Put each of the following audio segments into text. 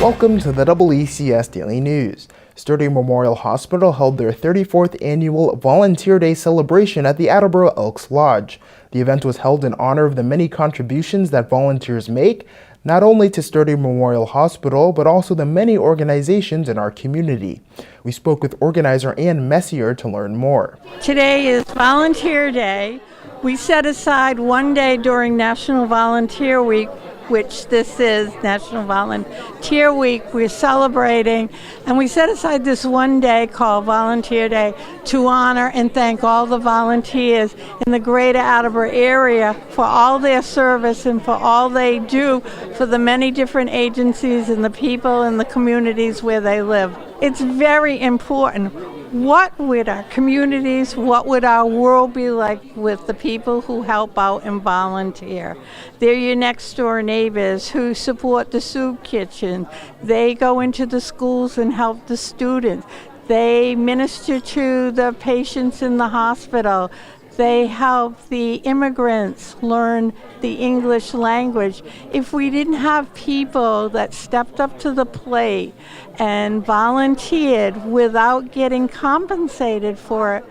Welcome to the ECS Daily News. Sturdy Memorial Hospital held their 34th annual Volunteer Day celebration at the Attleboro Elks Lodge. The event was held in honor of the many contributions that volunteers make, not only to Sturdy Memorial Hospital, but also the many organizations in our community. We spoke with organizer Ann Messier to learn more. Today is Volunteer Day. We set aside one day during National Volunteer Week, which this is National Volunteer Week. We're celebrating, and we set aside this one day called Volunteer Day to honor and thank all the volunteers in the greater Attleboro area for all their service and for all they do for the many different agencies and the people in the communities where they live. It's very important. What would our communities, what would our world be like with the people who help out and volunteer? They're your next door neighbors who support the soup kitchen. They go into the schools and help the students. They minister to the patients in the hospital. They help the immigrants learn the English language. If we didn't have people that stepped up to the plate and volunteered without getting compensated for it,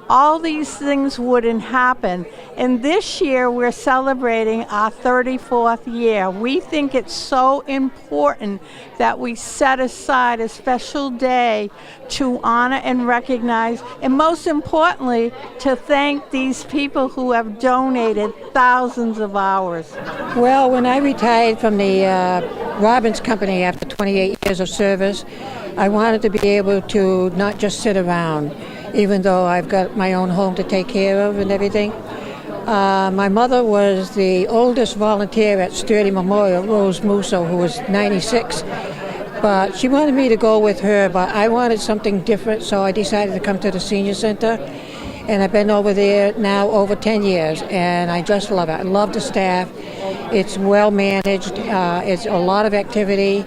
all these things wouldn't happen. And this year we're celebrating our 34th year. We think it's so important that we set aside a special day to honor and recognize, and most importantly, to thank these people who have donated thousands of hours. Well, when I retired from the Robbins Company after 28 years of service, I wanted to be able to not just sit around, even though I've got my own home to take care of and everything. My mother was the oldest volunteer at Sturdy Memorial, Rose Musso, who was 96. But she wanted me to go with her, but I wanted something different, so I decided to come to the senior center. And I've been over there now over 10 years, and I just love it. I love the staff. It's well managed. It's a lot of activity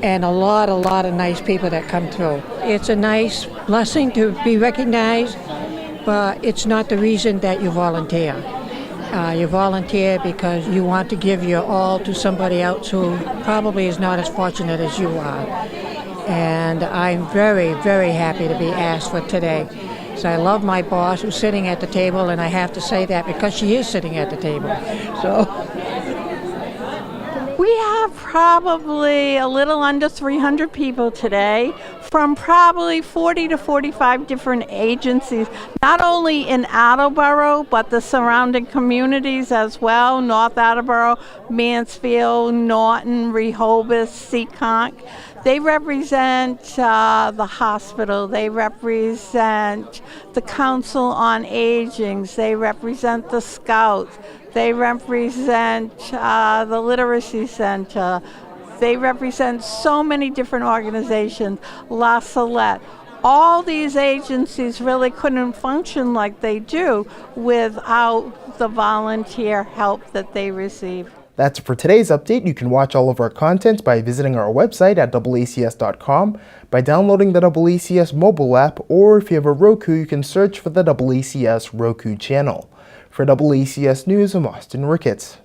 and a lot of nice people that come through. It's a nice blessing to be recognized, but it's not the reason that you volunteer. You volunteer because you want to give your all to somebody else who probably is not as fortunate as you are. And I'm very, very happy to be asked for today. So I love my boss who's sitting at the table, and I have to say that because she is sitting at the table. So. We have probably a little under 300 people today from probably 40 to 45 different agencies, not only in Attleboro, but the surrounding communities as well, North Attleboro, Mansfield, Norton, Rehoboth, Seekonk. They represent the hospital, they represent the Council on Aging, they represent the Scouts, they represent the Literacy Center, they represent so many different organizations, La Salette. All these agencies really couldn't function like they do without the volunteer help that they receive. That's it for today's update. You can watch all of our content by visiting our website at AACS.com, by downloading the AACS mobile app, or if you have a Roku, you can search for the AACS Roku channel. For AACS News, I'm Austin Ricketts.